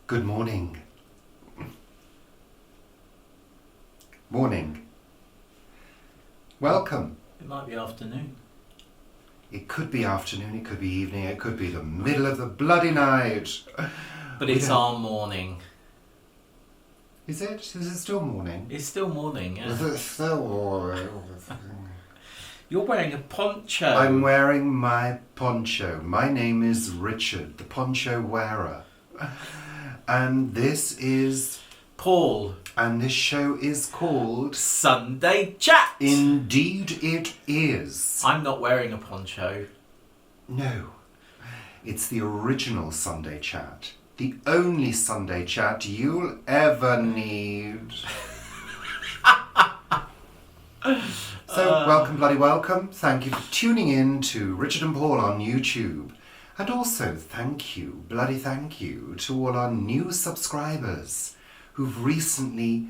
Good morning. Morning. Welcome. It might be afternoon. It could be afternoon, it could be evening, it could be the middle of the bloody night. But it's our morning. Is it? Is it still morning? It's still morning, Is yeah. it still morning? You're wearing a poncho. I'm wearing my poncho. My name is Richard, the poncho wearer. And this is... Paul. And this show is called... Sunday Chat. Indeed it is. I'm not wearing a poncho. No. It's the original Sunday Chat. The only Sunday Chat you'll ever need. So, welcome, bloody welcome. Thank you for tuning in to Richard and Paul on YouTube. And also, thank you, bloody thank you, to all our new subscribers who've recently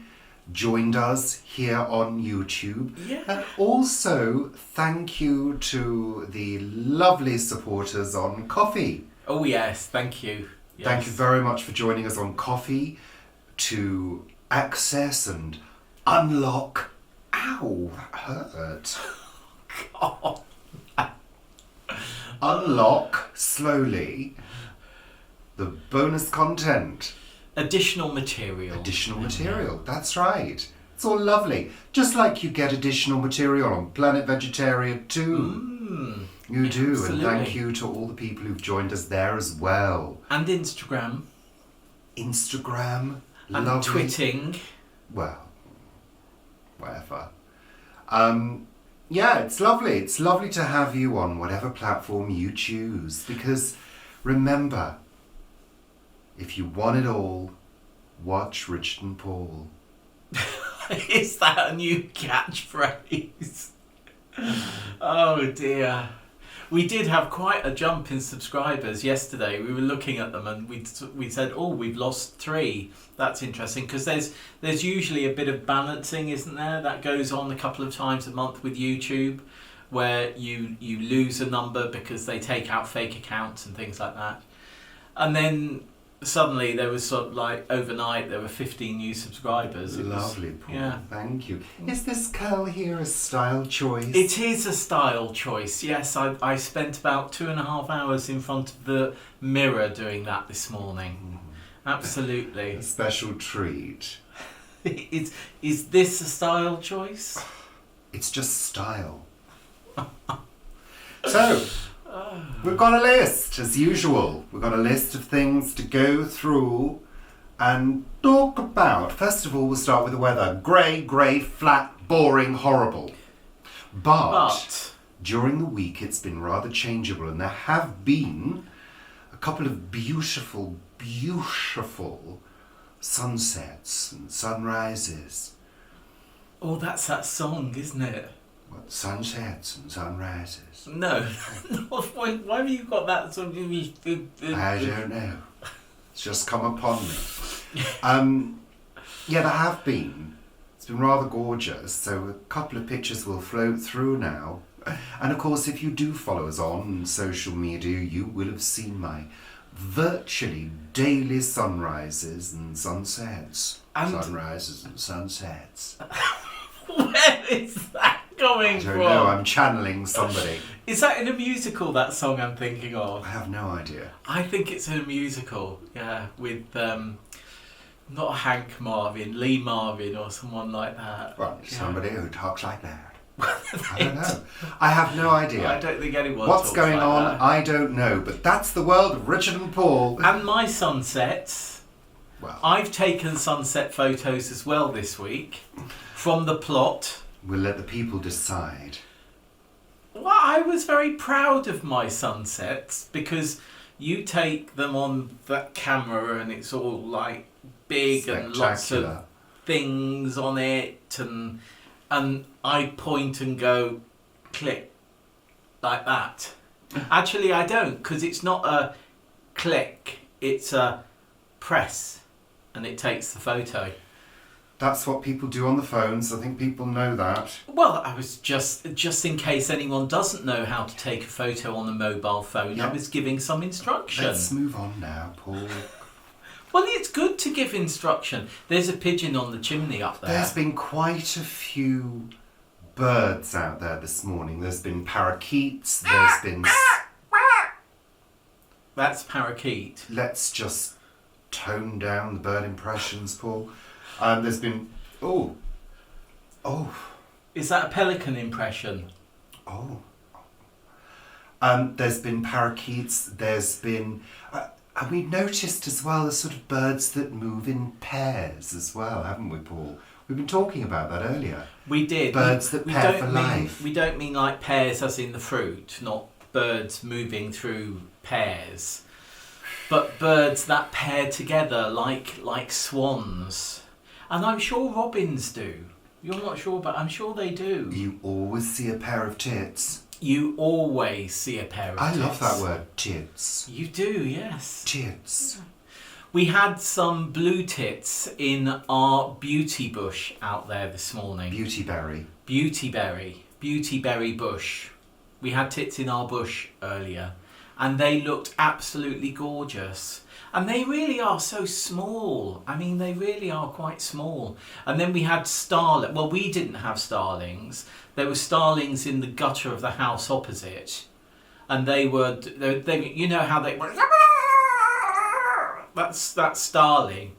joined us here on YouTube. Yeah. And also, thank you to the lovely supporters on Coffee. Oh yes, thank you. Yes. Thank you very much for joining us on Coffee to access and unlock... Ow, that hurt. God. Unlock, slowly, the bonus content. Additional material. Additional material, that's right. It's all lovely. Just like you get additional material on Planet Vegetaria too. You do, absolutely. and thank you to all the people who've joined us there as well. And Instagram. Instagram, And lovely. twitting. Well, whatever. Yeah, it's lovely. It's lovely to have you on whatever platform you choose. Because remember, if you want it all, watch Richard and Paul. Is that a new catchphrase? Oh dear. We did have quite a jump in subscribers yesterday. We were looking at them and we said, oh, we've lost 3. That's interesting because there's usually a bit of balancing, isn't there? That goes on a couple of times a month with YouTube, where you lose a number because they take out fake accounts and things like that. And then suddenly there was sort of like overnight there were 15 new subscribers. Lovely, Paul. Yeah. Thank you. Is this curl here a style choice? It is a style choice, yes. I spent about 2.5 hours in front of the mirror doing that this morning. Absolutely. A special treat. Is this a style choice? It's just style. So, we've got a list, as usual. We've got a list of things to go through and talk about. First of all, we'll start with the weather. Grey, flat, boring, horrible. But during the week, it's been rather changeable, and there have been a couple of beautiful sunsets and sunrises. Oh, that's that song, isn't it? What, sunsets and sunrises? No. Why have you got that song? I don't know. It's just come upon me. Yeah, there have been. It's been rather gorgeous, so a couple of pictures will float through now. And of course, if you do follow us on social media, you will have seen my virtually daily sunrises and sunsets. Sunrises and sunsets. Where is that coming I from? don't know, I'm channeling somebody. Is that in a musical, that song I'm thinking I of? have no idea. I think it's in a musical, yeah, with not Hank Marvin, Lee Marvin or someone like that. Well, Yeah. somebody who talks like that. I don't know. I have no idea. I don't think anyone What's talks going like on, that. I don't know. But that's the world of Richard and Paul. And my sunsets. Well, I've taken sunset photos as well this week from the plot. we'll let the people decide. Well, I was very proud of my sunsets because you take them on that camera and it's all like big and lots of Spectacular. things on it, and I point and go click like that. Actually, I don't, because it's not a click, it's a press and it takes the photo. That's what people do on the phones. I think people know that. Well, I was just in case anyone doesn't know how to take a photo on a mobile phone, Yeah. I was giving some instruction. Let's move on now, Paul. Well, it's good to give instruction. There's a pigeon on the chimney up there. There's been quite a few birds out there this morning. There's been parakeets, there's been... That's parakeet. Let's just tone down the bird impressions, Paul. There's been... Oh. Is that a pelican impression? Oh. There's been parakeets, there's been... and we've noticed as well the sort of birds that move in pairs as well, haven't we, Paul? We've been talking about that earlier. We did. Birds that pair for life. We don't mean like pairs as in the fruit, not birds moving through pairs, but birds that pair together like swans. And I'm sure robins do. You're not sure, but I'm sure they do. You always see a pair of tits. You always see a pair of tits. I love that word, tits. You do, yes. Tits. We had some blue tits in our beauty bush out there this morning. Beautyberry. Beautyberry bush. We had tits in our bush earlier, and they looked absolutely gorgeous. And they really are so small. I mean, they really are quite small. And then we had starlings. Well, we didn't have starlings. There were starlings in the gutter of the house opposite, and they you know how they... That's starling,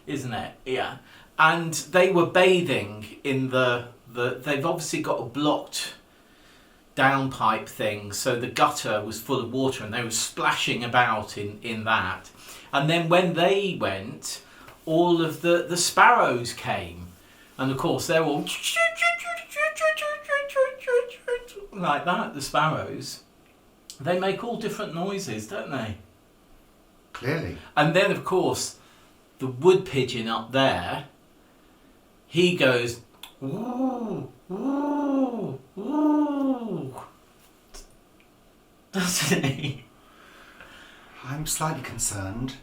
isn't it? Yeah. And they were bathing in they've obviously got a blocked downpipe thing, so the gutter was full of water and they were splashing about in that. And then when they went, all of the sparrows came, and of course they're all like that. The sparrows, they make all different noises, don't they? Clearly. And then of course the wood pigeon up there, he goes ooh, ooh, ooh, doesn't he? I'm slightly concerned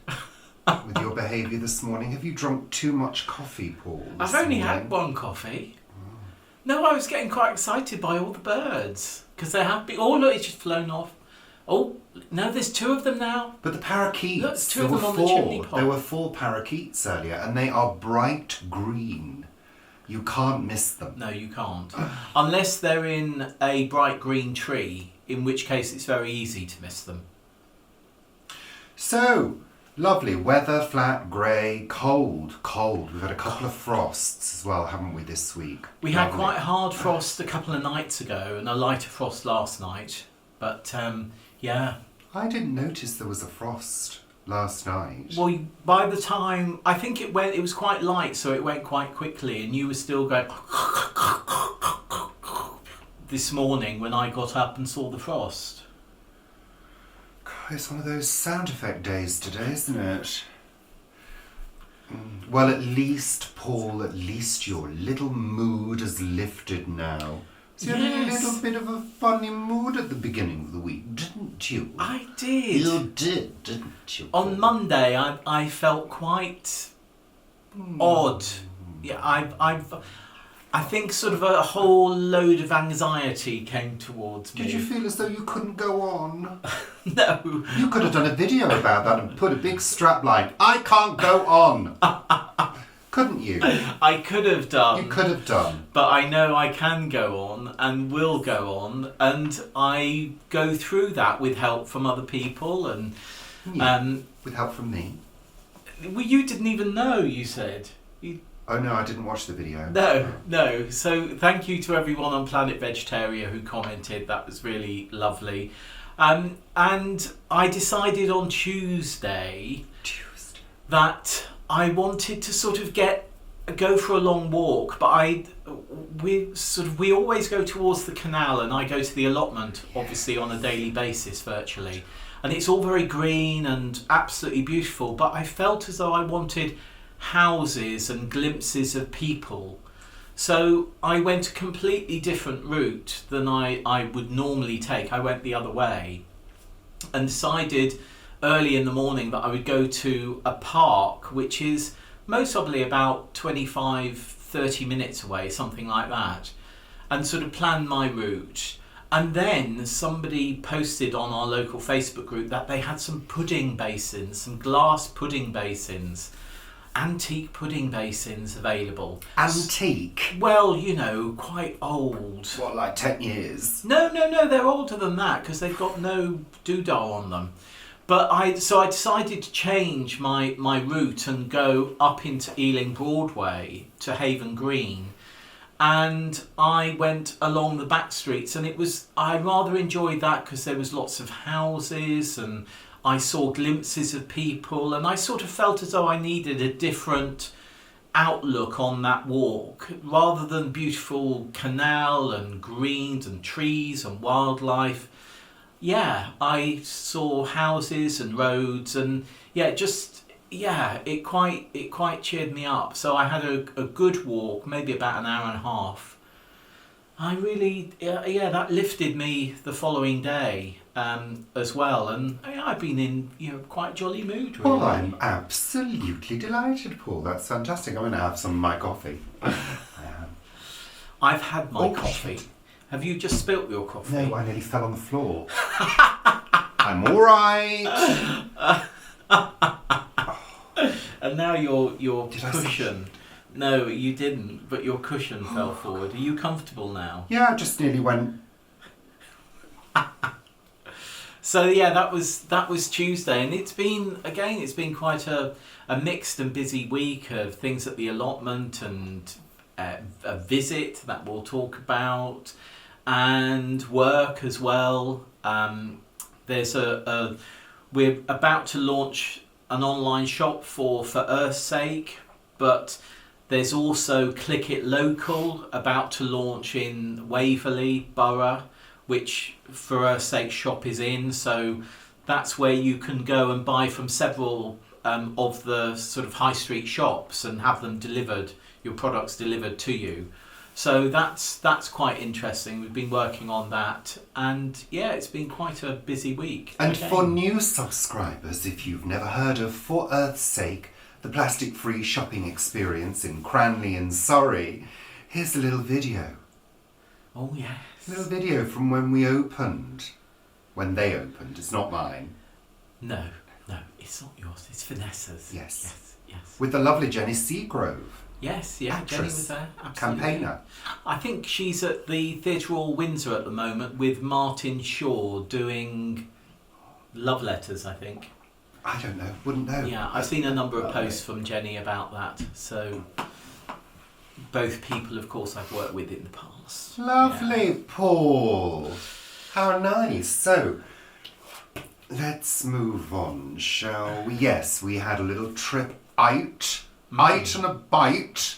with your behaviour this morning. Have you drunk too much coffee, Paul? I've only had one coffee. No, I was getting quite excited by all the birds because they have been... Oh, look, it's just flown off. Oh, no, there's two of them now. But the parakeets, look, two of them on the chimney pot. There were 4 parakeets earlier, and they are bright green. You can't miss them. No, you can't. Unless they're in a bright green tree, in which case it's very easy to miss them. So, lovely weather, flat, grey, cold. We've had a couple of frosts as well, haven't we, this week? We had quite a hard frost a couple of nights ago and a lighter frost last night. But, yeah. I didn't notice there was a frost last night. Well, by the time... I think it was quite light, so it went quite quickly, and you were still going... this morning when I got up and saw the frost. It's one of those sound effect days today, isn't it? Well, at least, Paul, at least your little mood has lifted now. So you had a little bit of a funny mood at the beginning of the week, didn't you? I did. You did, didn't you, Paul? On Monday, I felt quite odd. Yeah, I think sort of a whole load of anxiety came towards me. Did you feel as though you couldn't go on? No. You could have done a video about that and put a big strapline. I can't go on. Couldn't you? I could have done. You could have done. But I know I can go on and will go on, and I go through that with help from other people and with help from me. Well, you didn't even know, you said. Oh no, I didn't watch the video. No. So thank you to everyone on Planet Vegetaria who commented. That was really lovely. And I decided on Tuesday that I wanted to sort of go for a long walk, but we always go towards the canal, and I go to the allotment obviously on a daily basis virtually, and it's all very green and absolutely beautiful, but I felt as though I wanted houses and glimpses of people. So I went a completely different route than I would normally take. I went the other way and decided early in the morning that I would go to a park which is most probably about 25-30 minutes away, something like that, and sort of plan my route. And then somebody posted on our local Facebook group that they had some pudding basins, some glass pudding basins, antique pudding basins available. Antique? Well, you know, quite old. What, like 10 years? No, they're older than that because they've got no doodah on them. But I decided to change my route and go up into Ealing Broadway to Haven Green. And I went along the back streets, and I rather enjoyed that because there was lots of houses and I saw glimpses of people, and I sort of felt as though I needed a different outlook on that walk. Rather than beautiful canal and greens and trees and wildlife, I saw houses and roads, and it quite cheered me up. So I had a good walk, maybe about an hour and a half. I really, that lifted me the following day as well, and I've been in quite a jolly mood, really. Well, I'm absolutely delighted, Paul. That's fantastic. I'm going to have some of my coffee. I've had my coffee. Have you just spilt your coffee? No, I nearly fell on the floor. I'm all right. And now your cushion. No, you didn't, but your cushion fell forward. Are you comfortable now? Yeah, I just nearly went. So that was Tuesday, and it's been quite a mixed and busy week of things at the allotment, and a visit that we'll talk about, and work as well. There's we're about to launch an online shop for Earth's sake, but there's also Click It Local about to launch in Waverley Borough, which For Earth's Sake shop is in. So that's where you can go and buy from several of the sort of high street shops and have them delivered, your products delivered to you. So that's quite interesting. We've been working on that, and it's been quite a busy week. And for new subscribers, if you've never heard of For Earth's Sake, the plastic-free shopping experience in Cranley and Surrey, here's a little video. Oh yes. A little video from when we opened. When they opened, it's not mine. No, it's not yours. It's Vanessa's. Yes. Yes. With the lovely Jenny Seagrove. Yes, Jenny was there. Absolutely. Campaigner. I think she's at the Theatre Hall Windsor at the moment with Martin Shaw doing love letters, I think. I don't know, wouldn't know. Yeah, I've seen a number of posts from Jenny about that. So both people, of course, I've worked with in the past. Lovely, Paul. How nice. So, let's move on, shall we? Yes, we had a little trip out and a bite,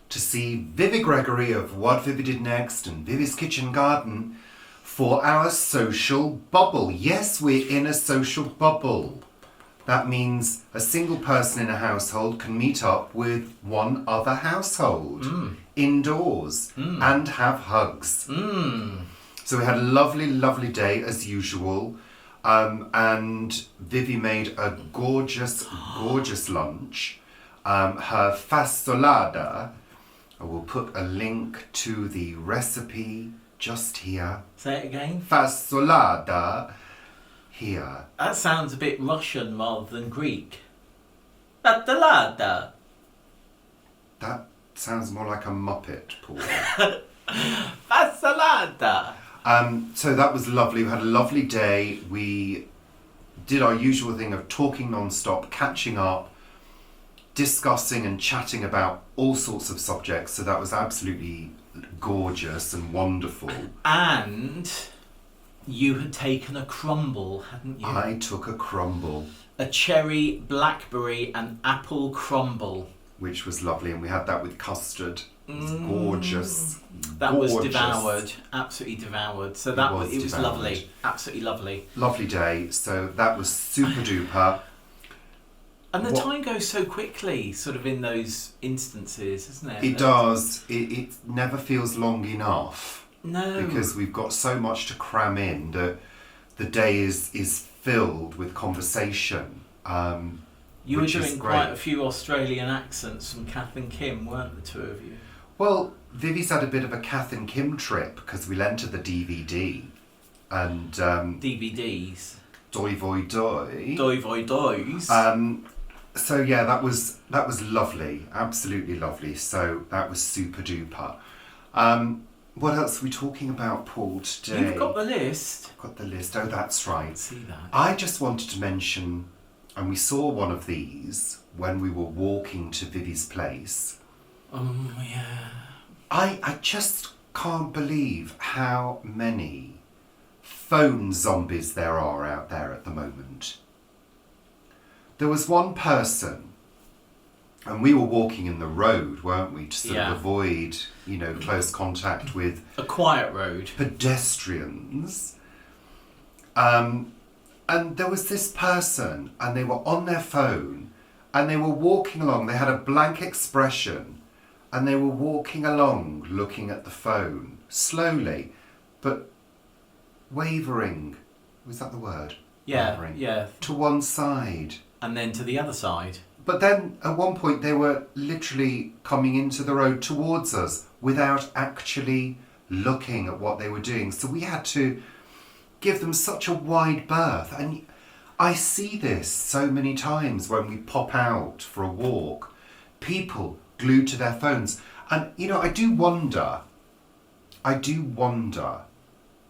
to see Vivi Gregory of What Vivi Did Next and Vivi's Kitchen Garden for our social bubble. Yes, we're in a social bubble. That means a single person in a household can meet up with one other household indoors and have hugs. So we had a lovely, lovely day as usual. And Vivi made a gorgeous, gorgeous lunch. Her fasolada, I will put a link to the recipe just here. Say it again. Fasolada here. That sounds a bit Russian rather than Greek. Fasolada. That sounds more like a Muppet, Paul. Fasolada. So that was lovely. We had a lovely day. We did our usual thing of talking non-stop, catching up, discussing and chatting about all sorts of subjects. So that was absolutely gorgeous and wonderful. And you had taken a crumble, hadn't you? I took a crumble. A cherry, blackberry and apple crumble. Which was lovely, and we had that with custard. It was gorgeous. That was devoured, absolutely devoured. So it was lovely, absolutely lovely. Lovely day. So that was super duper. And the time goes so quickly, sort of in those instances, doesn't it? It does. It never feels long enough. No. Because we've got so much to cram in that the day is filled with conversation. You were doing quite a few Australian accents from Kath and Kim, weren't the two of you? Well, Vivi's had a bit of a Kath and Kim trip because we lent her the DVD and DVDs. Doi Voi Doi. Doi Voi Dois. So yeah, that was lovely, absolutely lovely. So that was super duper. What else are we talking about, Paul, today? You've got the list. I've got the list. Oh, that's right. See that. I just wanted to mention, and we saw one of these when we were walking to Vivi's place. Oh yeah. I just can't believe how many phone zombies there are out there at the moment. There was one person, and we were walking in the road, weren't we, to sort of avoid, close contact with a quiet road, pedestrians. And there was this person, and they were on their phone, and they were walking along. They had a blank expression, and they were walking along, looking at the phone, slowly, but wavering. Was that the word? Yeah, wavering. yeah. To one side. And then to the other side. But then at one point they were literally coming into the road towards us without actually looking at what they were doing. So we had to give them such a wide berth. And I see this so many times when we pop out for a walk. People glued to their phones. And, I do wonder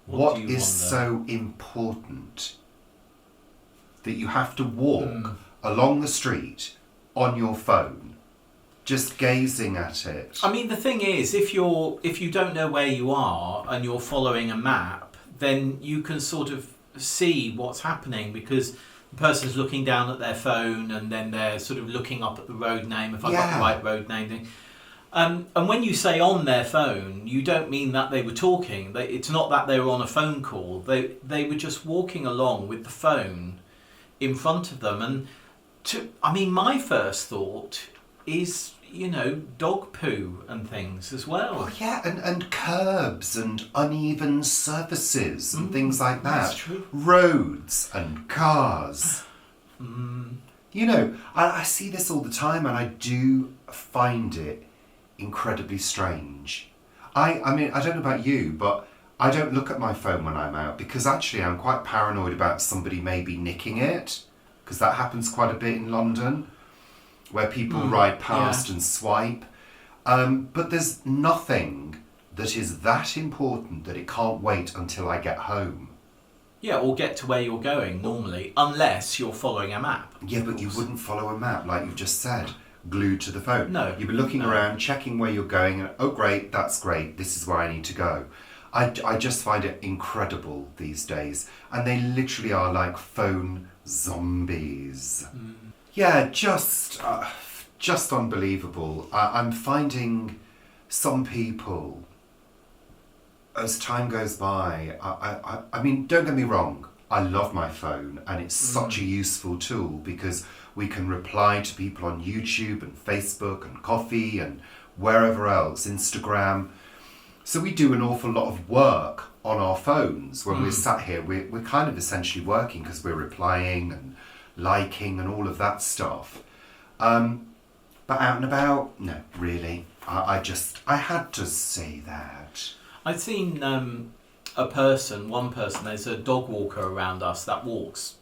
what is so important that you have to walk along the street on your phone, just gazing at it. I mean, the thing is, if you don't know where you are and you're following a map, then you can sort of see what's happening because the person's looking down at their phone and then they're sort of looking up at the road name, if I've got the right road name thing. And when you say on their phone, you don't mean that they were talking. It's not that they were on a phone call. They were just walking along with the phone in front of them. And my first thought is, dog poo and things as well. Oh yeah, and curbs and uneven surfaces and things like that. That's true. Roads and cars. I see this all the time and I do find it incredibly strange. I mean, I don't know about you, but I don't look at my phone when I'm out because actually I'm quite paranoid about somebody maybe nicking it, because that happens quite a bit in London where people ride past and swipe. But there's nothing that is that important that it can't wait until I get home. Yeah, or get to where you're going normally, unless you're following a map. Yeah, but you wouldn't follow a map like you've just said, glued to the phone. No. You'd be looking around, checking where you're going, and oh great, that's great, this is where I need to go. I just find it incredible these days. And they literally are like phone zombies. Yeah, just unbelievable. I'm finding some people, as time goes by, I mean, don't get me wrong, I love my phone and it's such a useful tool because we can reply to people on YouTube and Facebook and Coffee and wherever else, Instagram. So we do an awful lot of work on our phones when we're sat here. We're kind of essentially working because we're replying and liking and all of that stuff. But out and about, no, really. I had to say that. I'd seen one person, there's a dog walker around us that walks,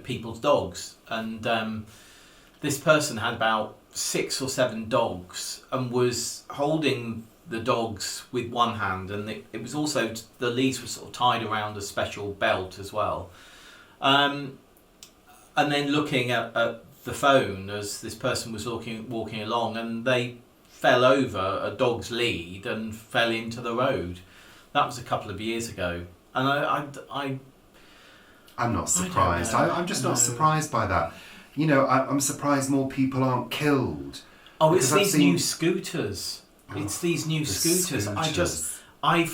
people's dogs. And this person had about 6 or 7 dogs and was holding the dogs with one hand, and it was also, the leash was sort of tied around a special belt as well. And then looking at the phone as this person was walking along, and they fell over a dog's lead and fell into the road. That was a couple of years ago. And I'm not surprised. I'm just not surprised by that. I'm surprised more people aren't killed. Oh, it's these new scooters. It's these new scooters. I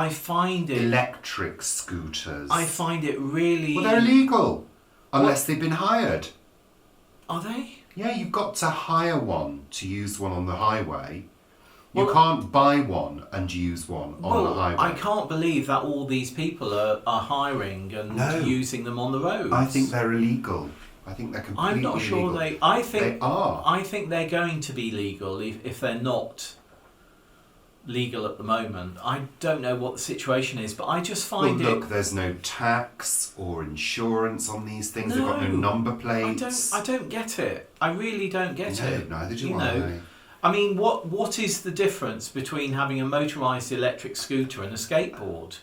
find it... Electric scooters. I find it really... Well, they're illegal. Unless they've been hired. Are they? Yeah, you've got to hire one to use one on the highway. You can't buy one and use one on the highway. I can't believe that all these people are hiring and using them on the roads. I think they're illegal. I think they're completely illegal. I'm not sure they are. I think I think they're going to be legal if they're not legal at the moment. I don't know what the situation is, but I just Well, find look, there's no tax or insurance on these things. They've got no No, number plates. I don't get it. I really don't get it. No, neither do You I. know, I mean, what is the difference between having a motorised electric scooter and a skateboard?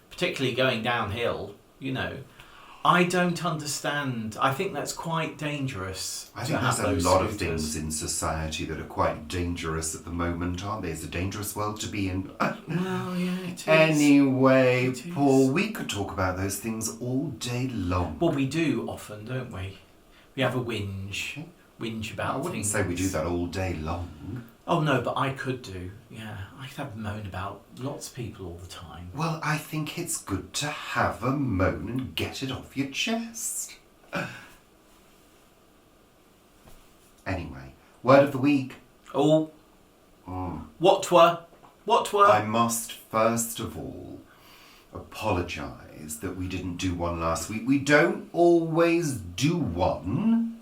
Particularly going downhill, you know. I don't understand. I think that's quite dangerous. I think to have there's a those lot of scooters. things in society that are quite dangerous at the moment, aren't they? It's a dangerous world to be in. Well, yeah, it is. Anyway, It is. Paul, we could talk about those things all day long. Well, we do often, don't we? We have a whinge about I wouldn't things. say we do that all day long. Oh no, but I could do. Yeah, I could have a moan about lots of people all the time. Well, I think it's good to have a moan and get it off your chest. Anyway, word of the week. Oh, Mm. what were? I must first of all apologise that we didn't do one last week. We don't always do one,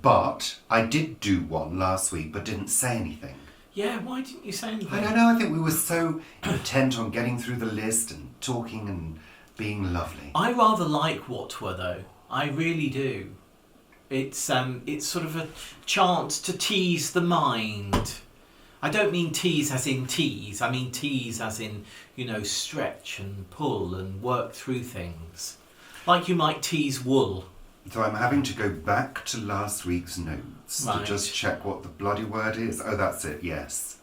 but I did do one last week but didn't say anything. Yeah, why didn't you say anything? I don't know, I think we were so intent on getting through the list and talking and being lovely. I rather like what were though. I really do. It's sort of a chance to tease the mind. I don't mean tease as in tease. I mean tease as in, you know, stretch and pull and work through things. Like you might tease wool. So I'm having to go back to last week's notes to Right. just check what the bloody word is. Oh, that's it, yes.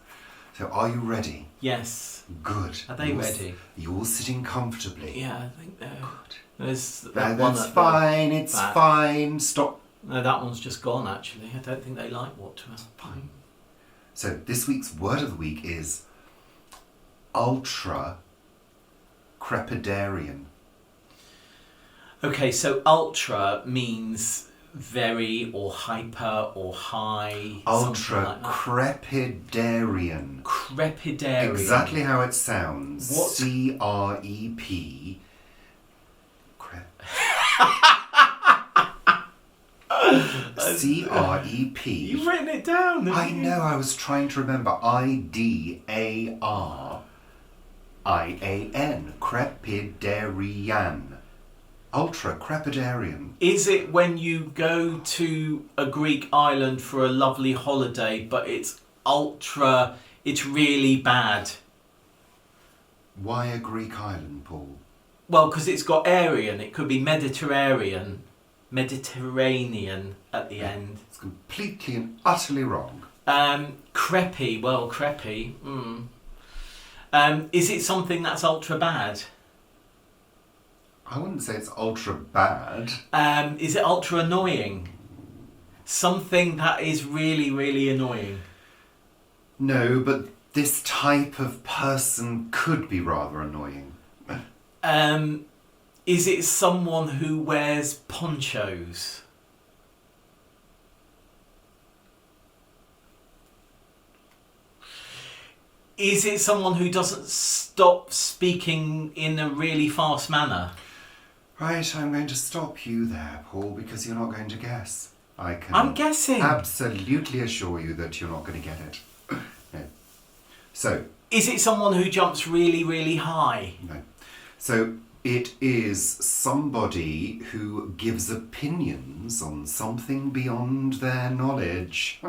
So are you ready? Yes. Good. Are they ready? You're all sitting comfortably. Yeah, I think they're... Good. There's that That's one at the fine, it's back. fine. Stop. No, that one's just gone actually. I don't think they like what were. Fine. So this week's word of the week is ultra crepidarian. Okay, so ultra means very or hyper or high. Ultra something like that. crepidarian. Crepidarian. Exactly how it sounds. What? C-R-E-P. C-R-E-P. You've written it down. I haven't you? know, I was trying to remember. I-D-A-R-I-A-N. Crepidarian. Ultra crepidarian. Is it when you go to a Greek island for a lovely holiday, but it's ultra, it's really bad? Why a Greek island, Paul? Well, because it's got Aryan. It could be Mediterranean at the end. It's completely and utterly wrong. Creppy. Well, creppy. Is it something that's ultra bad? I wouldn't say it's ultra bad. Is it ultra annoying? Something that is really, really annoying. No, but this type of person could be rather annoying. Is it someone who wears ponchos? Is it someone who doesn't stop speaking in a really fast manner? Right, I'm going to stop you there, Paul, because you're not going to guess. I can I'm guessing. absolutely assure you that you're not going to get it. No. So, Is it someone who jumps really, really high? no. So, it is somebody who gives opinions on something beyond their knowledge.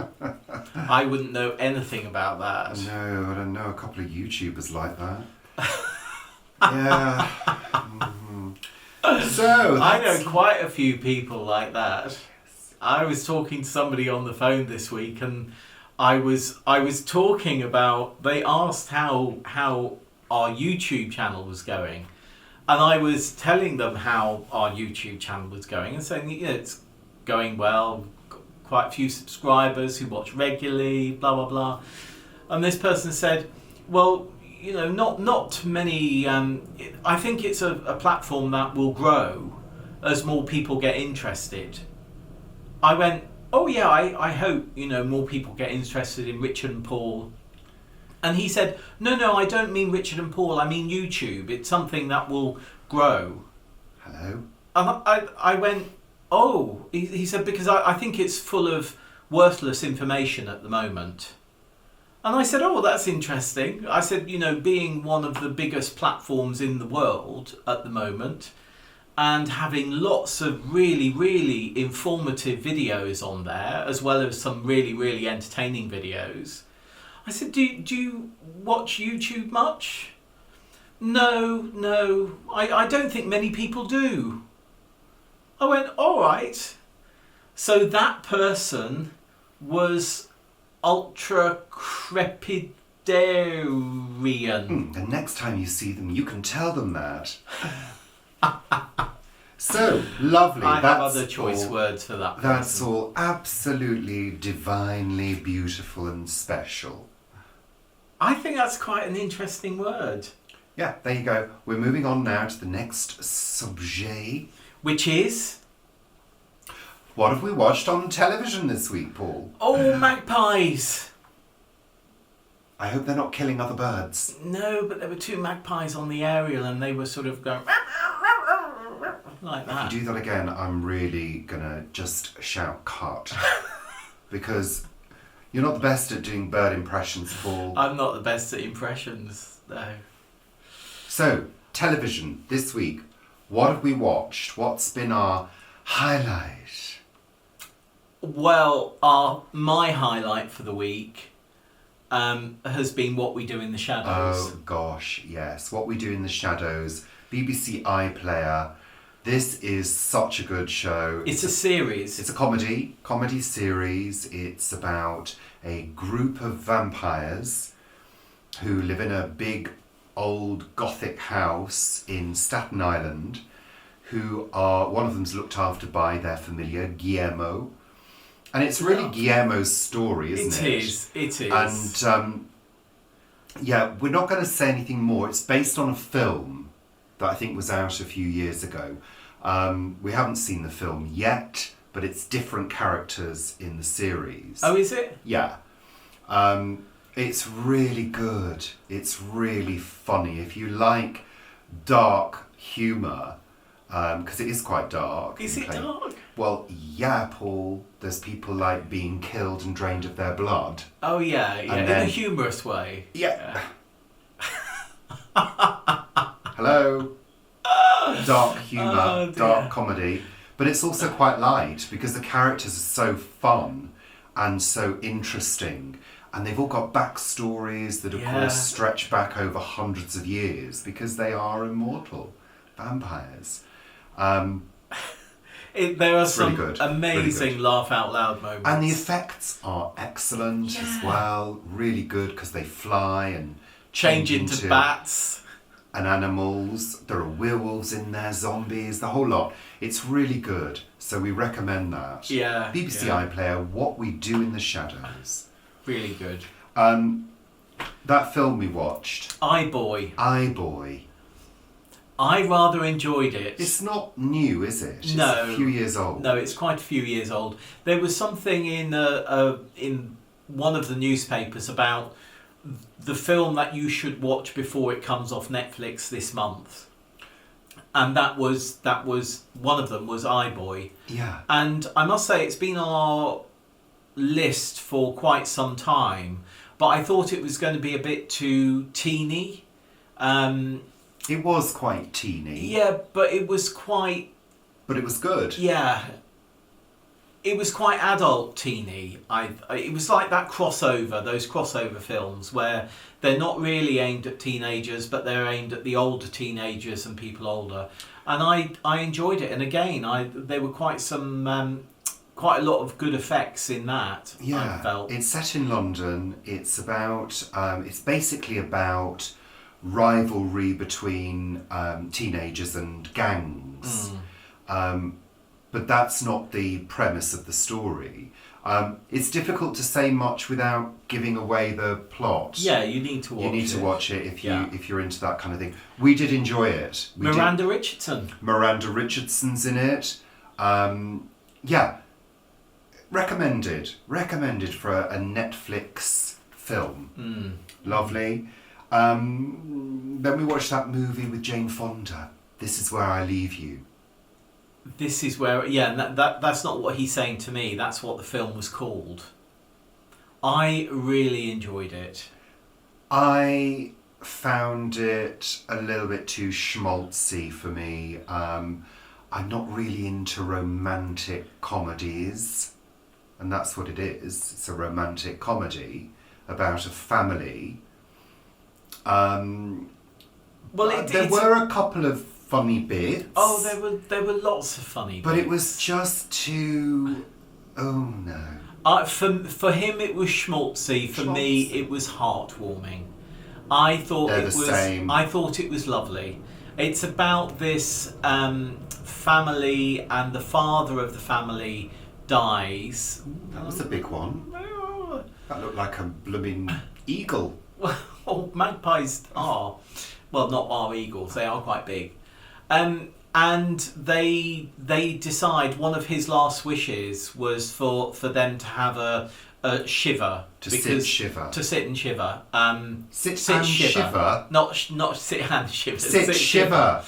I wouldn't know anything about that. No, I don't know a couple of YouTubers like that. Yeah. Mhm. So, I that's- know quite a few people like that. I was talking to somebody on the phone this week, and I was talking about. They asked how our YouTube channel was going, and I was telling them how our YouTube channel was going, and saying it's going well. Got quite a few subscribers who watch regularly. Blah blah blah. And this person said, "Well, not many. I think it's a platform that will grow as more people get interested." I went, "Oh yeah, I hope more people get interested in Richard and Paul." And he said, "No, I don't mean Richard and Paul. I mean YouTube. It's something that will grow." Hello? And I went, "Oh," he said, "because I think it's full of worthless information at the moment." And I said, oh, that's interesting. I said, being one of the biggest platforms in the world at the moment and having lots of really, really informative videos on there, as well as some really, really entertaining videos. I said, do you watch YouTube much? No, I don't think many people do. I went, all right. So that person was ultra crepidarian. And next time you see them, you can tell them that. So, lovely. I have other choice words for that person. That's all absolutely divinely beautiful and special. I think that's quite an interesting word. Yeah, there you go. We're moving on now to the next subject. Which is? What have we watched on television this week, Paul? Oh, magpies. I hope they're not killing other birds. No, but there were 2 magpies on the aerial and they were sort of going like that. If you do that again, I'm really going to just shout cut. Because you're not the best at doing bird impressions, Paul. I'm not the best at impressions, no. So, television this week. What have we watched? What's been our highlight? Well, my highlight for the week has been What We Do in the Shadows. Oh gosh, yes. What We Do in the Shadows, BBC iPlayer. This is such a good show. It's a series. It's a comedy series. It's about a group of vampires who live in a big old Gothic house in Staten Island, one of them's looked after by their familiar, Guillermo. And it's really Guillermo's story, isn't it? It is. And we're not going to say anything more. It's based on a film that I think was out a few years ago. We haven't seen the film yet, but it's different characters in the series. Oh, is it? Yeah. It's really good. It's really funny. If you like dark humour, because it is quite dark. Is it dark? Well, yeah, Paul. There's people like being killed and drained of their blood. Oh, yeah. In a humorous way. Yeah. Hello. Dark humour, dark comedy. But it's also quite light because the characters are so fun and so interesting. And they've all got backstories that, of course, stretch back over hundreds of years because they are immortal vampires. There are some really amazing laugh out loud moments. And the effects are excellent as well. Really good because they fly and change into bats. And animals. There are werewolves in there, zombies, the whole lot. It's really good. So we recommend that. Yeah. BBC iPlayer, What We Do in the Shadows. Really good. That film we watched. iBoy. I rather enjoyed it. It's not new, is it? It's no. a few years old. No, it's quite a few years old. There was something in one of the newspapers about the film that you should watch before it comes off Netflix this month. And that was one of them was iBoy. Yeah. And I must say it's been on our list for quite some time, but I thought it was going to be a bit too teeny. It was quite teeny. Yeah, but it was quite... But it was good. Yeah. It was quite adult teeny. It was like that crossover, those crossover films where they're not really aimed at teenagers, but they're aimed at the older teenagers and people older. And I enjoyed it. And again, there were quite a lot of good effects in that. Yeah, I felt. It's set in London. It's about. It's basically about rivalry between teenagers and gangs. But that's not the premise of the story. It's difficult to say much without giving away the plot. Yeah, you need to watch it. You need to watch it if you're into that kind of thing. We did enjoy it. Miranda Richardson. Miranda Richardson's in it. Yeah. Recommended for a Netflix film. Lovely. Then we watched that movie with Jane Fonda. This Is Where I Leave You. This is where, that's not what he's saying to me. That's what the film was called. I really enjoyed it. I found it a little bit too schmaltzy for me. I'm not really into romantic comedies, and that's what it is. It's a romantic comedy about a family. Well, There were a couple of funny bits. Oh, there were lots of funny But bits. it was just too... Oh no. For him, it was schmaltzy. For me, Schmaltzy. it was heartwarming. I thought They're it the was. same. I thought it was lovely. It's about this family, and the father of the family dies. That was a big one. That looked like a blooming eagle. Well, magpies are, well, not our eagles. They are quite big, and they decide one of his last wishes was for them to have a Shiva To sit Shiva. to sit and shiver. Sit and shiver? Not sit and shiver. Sit Shiva.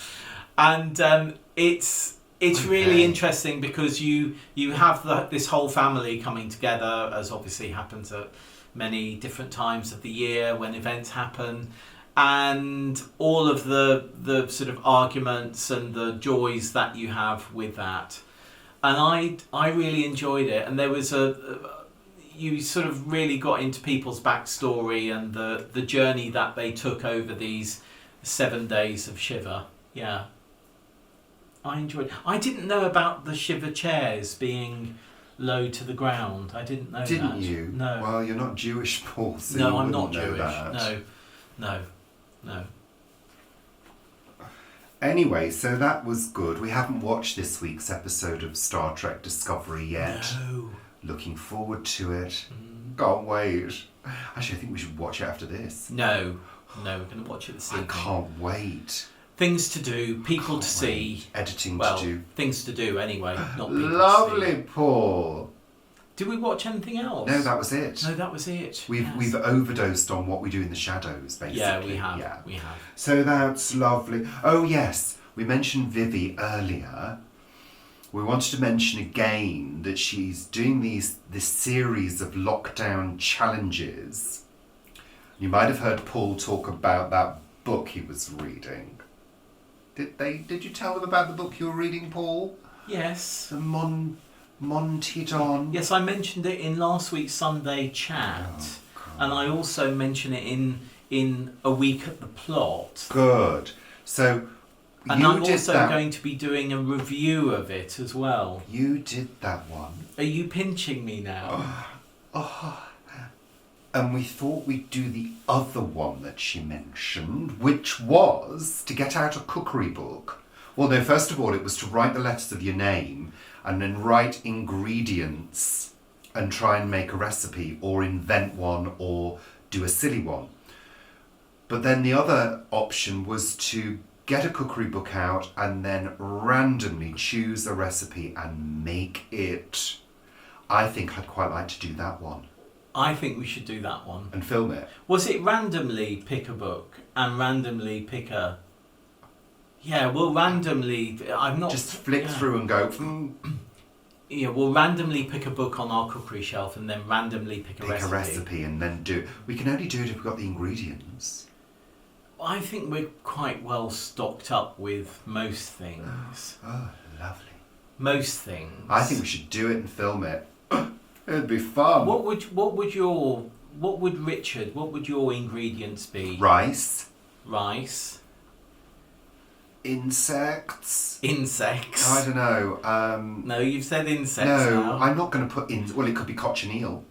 And it's really Okay. interesting because you have this whole family coming together, as obviously happens at many different times of the year when events happen, and all of the sort of arguments and the joys that you have with that. And I really enjoyed it, and there was you sort of really got into people's backstory and the journey that they took over these 7 days of Shiva. Yeah. I enjoyed. I didn't know about the Shiva chairs being low to the ground. I didn't know that. Didn't you? No. Well, you're not Jewish, Paul, so No, you I'm not wouldn't know Jewish. that. No. Anyway, so that was good. We haven't watched this week's episode of Star Trek Discovery yet. No. Looking forward to it. Can't wait. Actually, I think we should watch it after this. No, we're going to watch it this I evening. can't wait. Things to do, people Can't to see. wait. Editing Well, to do. things to do anyway, not people to Lovely, see. Paul. Did we watch anything else? No, that was it. No, that was it. We've Yes. we've overdosed on what we do in the shadows, basically. Yeah, we have. Yeah. We have. So that's lovely. Oh yes, we mentioned Vivi earlier. We wanted to mention again that she's doing this series of lockdown challenges. You might have heard Paul talk about that book he was reading. Did you tell them about the book you were reading, Paul? Yes. The Montidon. Yes, I mentioned it in last week's Sunday chat, and I also mention it in A Week at the Plot. Good. So And you I'm did also that. going to be doing a review of it as well. You did that one. Are you pinching me now? And we thought we'd do the other one that she mentioned, which was to get out a cookery book. Well, no, first of all, it was to write the letters of your name and then write ingredients and try and make a recipe or invent one or do a silly one. But then the other option was to get a cookery book out and then randomly choose a recipe and make it. I think I'd quite like to do that one. I think we should do that one. And film it. Was it randomly pick a book and randomly pick a... Yeah, we'll randomly... I'm not... Just flick through and go, Yeah, we'll randomly pick a book on our cookery shelf and then randomly pick a recipe. and then do it. We can only do it if we've got the ingredients. I think we're quite well stocked up with most things. Oh, lovely. Most things. I think we should do it and film it. It'd be fun. What would Richard, what would your ingredients be? Rice, Rice. insects. Insects. I don't know. No, you've said insects No, now. I'm not going to put in. Well, it could be cochineal.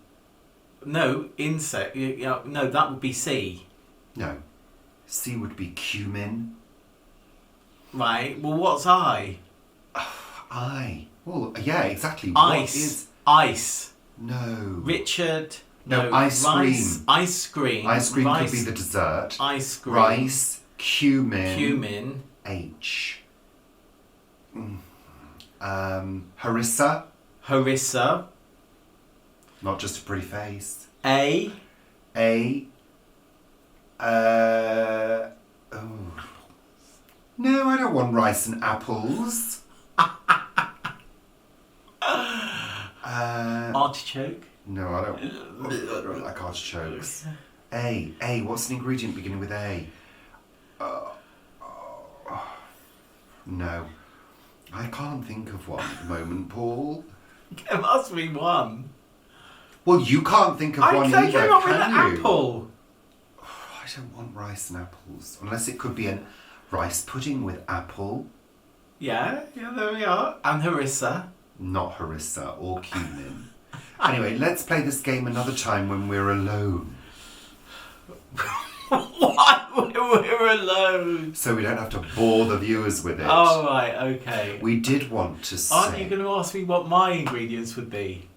No, insect. No, that would be C. No, C would be cumin. Right. Well, what's I? I. Well, yeah, exactly. Ice. What is Ice. no? Richard. No, No. ice rice, cream. Ice cream. Ice cream rice, could be the dessert. Ice cream. Rice, cumin. Cumin. H. Harissa. Harissa. Not just a pretty face. A. A. Oh. No, I don't want rice and apples. Artichoke. No, I don't like artichokes. A. What's an ingredient beginning with A? No. I can't think of one at the moment, Paul. There must be one. Well, you can't think of one either, came up with can an you? apple. I don't want rice and apples. Unless it could be a rice pudding with apple. Yeah, there we are. And harissa. Not harissa or cumin. Anyway, let's play this game another time when we're alone. Why we're alone? So we don't have to bore the viewers with it. Oh, right, okay. We did want to say... Aren't you going to ask me what my ingredients would be?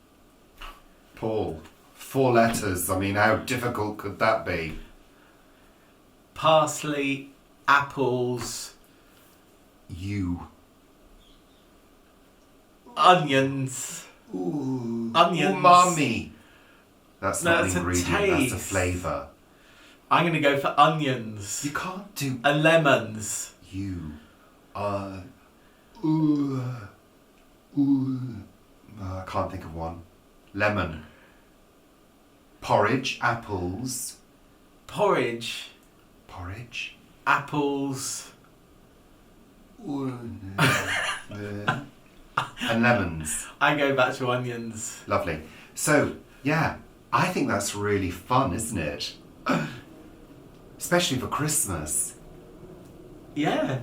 Paul, 4 letters. I mean, how difficult could that be? Parsley, apples... You. Onions. Ooh. Onions. Umami. That's not That's an a ingredient, that's a taste. flavour. I'm going to go for onions. You can't do... And lemons. You are... Ooh. I can't think of one. Lemon. Porridge. Apples. Porridge. Porridge. Apples. Ooh. And lemons. I go back to onions. Lovely. So, yeah, I think that's really fun, isn't it? Especially for Christmas. Yeah.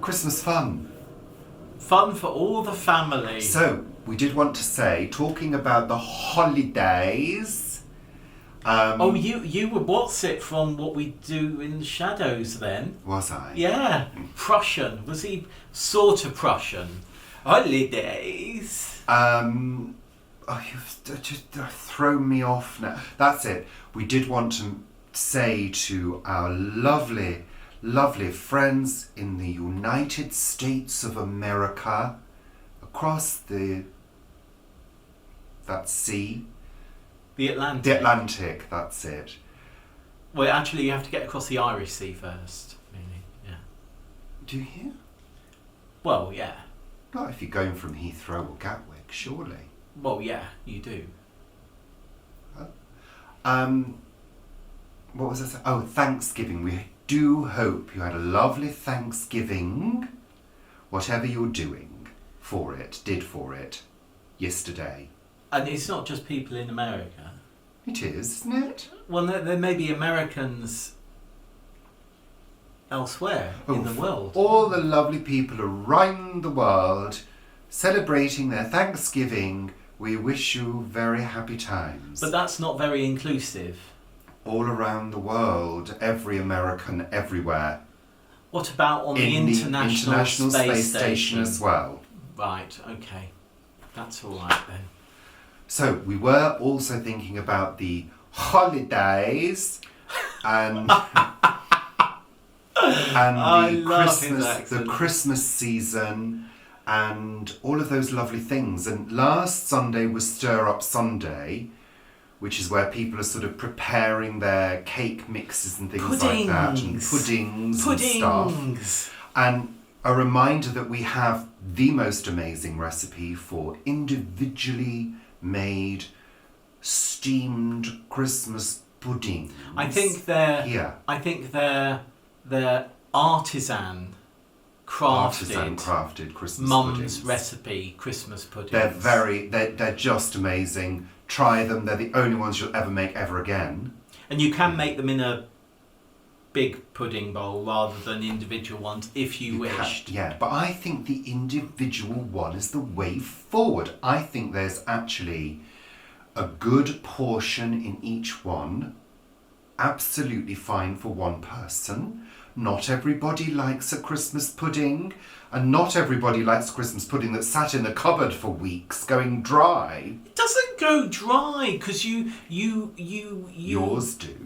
Christmas fun. Fun for all the family. So, we did want to say, talking about the holidays... you were what's it from what we do in the shadows then? Was I? Yeah. Prussian. Was he sort of Prussian? Holidays. You've just thrown me off now. That's it. We did want to say to our lovely, lovely friends in the United States of America, across that sea. The Atlantic. The Atlantic, that's it. Well, actually, you have to get across the Irish Sea first. Really, yeah. Do you hear? Well, yeah. Not if you're going from Heathrow or Gatwick, surely. Well, yeah, you do. What was I saying? Oh, Thanksgiving. We do hope you had a lovely Thanksgiving, whatever you're doing did for it, yesterday. And it's not just people in America. It is, isn't it? Well, there may be Americans elsewhere in the world. All the lovely people around the world celebrating their Thanksgiving, we wish you very happy times. But that's not very inclusive. All around the world, every American, everywhere. What about on the International Space Station as well? Right, okay. That's all right then. So, we were also thinking about the holidays and the Christmas season and all of those lovely things. And last Sunday was Stir Up Sunday, which is where people are sort of preparing their cake mixes and things like that, and puddings and stuff. And a reminder that we have the most amazing recipe for individually made steamed Christmas puddings. I think they're artisan crafted Christmas mum's puddings. recipe Christmas puddings. They're just amazing. Try them. They're the only ones you'll ever make ever again. And you can make them in a big pudding bowl rather than individual ones if you wished. Yeah, but I think the individual one is the way forward. I think there's actually a good portion in each one. Absolutely fine for one person. Not everybody likes a Christmas pudding, and not everybody likes Christmas pudding that sat in the cupboard for weeks going dry. It doesn't go dry because you Yours do.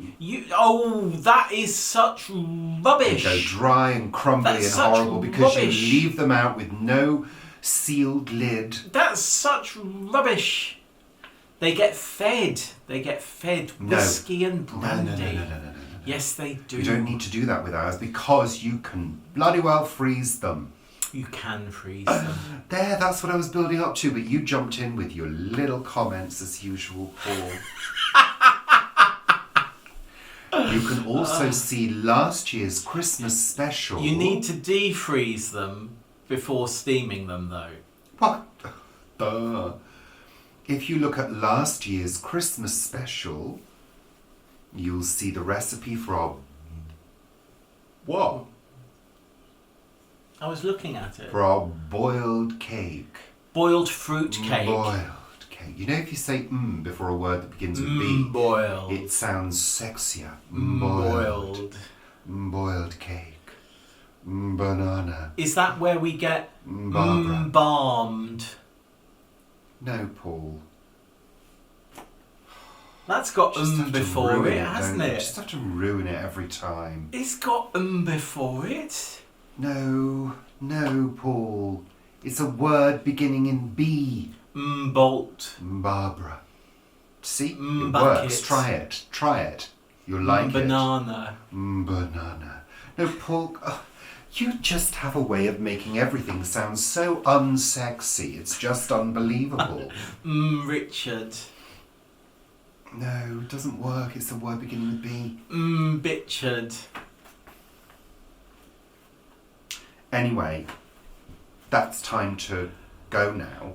That is such rubbish. They go dry and crumbly and horrible because you leave them out with no sealed lid. That's such rubbish. They get fed whiskey and brandy. No. Yes, they do. You don't need to do that with ours because you can bloody well freeze them. You can freeze them. There, that's what I was building up to, but you jumped in with your little comments as usual, Paul. You can also see last year's Christmas special. You need to defreeze them before steaming them, though. What? Duh. If you look at last year's Christmas special, you'll see the recipe for our... What? I was looking at it. For our boiled cake. Boiled fruit cake. Boiled cake. You know, if you say before a word that begins with B, boiled. it sounds sexier. Boiled. Boiled cake. Banana. Is that where we get Barbara. embalmed? No, Paul. That's got Just have to before ruin it, hasn't don't you? it? Just have to ruin it every time. It's got before it. No, Paul. It's a word beginning in B. Bolt. Barbara. See? It Bucket. works. Try it. You'll like banana. it. Banana. No, Paul, you just have a way of making everything sound so unsexy. It's just unbelievable. Richard. No, it doesn't work. It's a word beginning with B. Bitchard. Anyway, that's time to go now.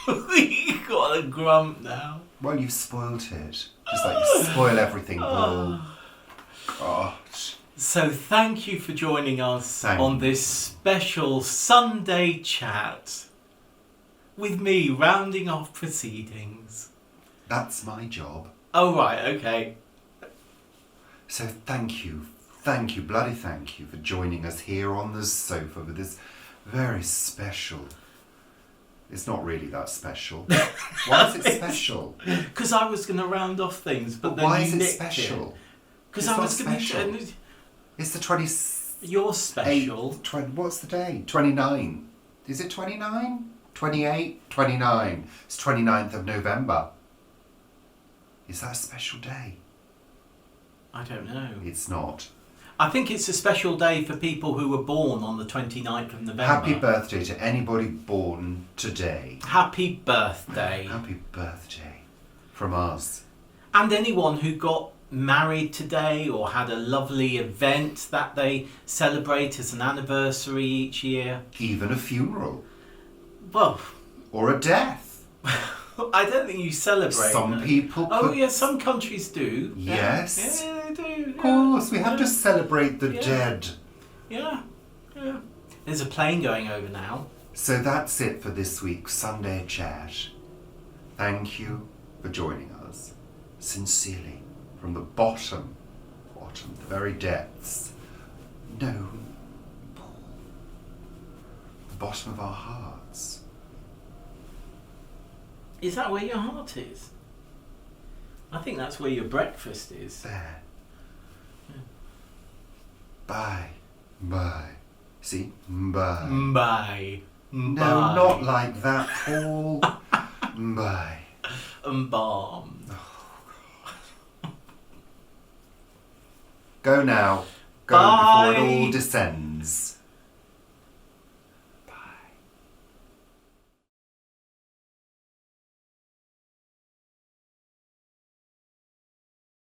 You got a grump now. Well, you've spoilt it. Just like you spoil everything, Paul. Gosh. So thank you for joining us on this special Sunday chat with me rounding off proceedings. That's my job. Oh, right, okay. So thank you, bloody thank you for joining us here on the sofa with this very special... It's not really that special. Why is it special? Because I was going to round off things, but then why you is it nicked special? Because It's I not was going special. to... It's the 20... You're special. What's the day? 29. Is it 29? 28? 29. It's 29th of November. Is that a special day? I don't know. It's not. I think it's a special day for people who were born on the 29th of November. Happy birthday to anybody born today. Happy birthday. Happy birthday from us. And anyone who got married today or had a lovely event that they celebrate as an anniversary each year. Even a funeral. Well... Or a death. I don't think you celebrate Some them. people... Oh, yeah, some countries do. Yes. Yeah, they do. Of course, we have to celebrate the Yeah. dead. Yeah. There's a plane going over now. So that's it for this week's Sunday chat. Thank you for joining us. Sincerely, from the bottom, the very depths. No, Paul. The bottom of our hearts. Is that where your heart is? I think that's where your breakfast is. There. Yeah. Bye. See? Bye. Bye. No, not like that, Paul. Bye. Embalmed. Go now. Go Bye. before it all descends.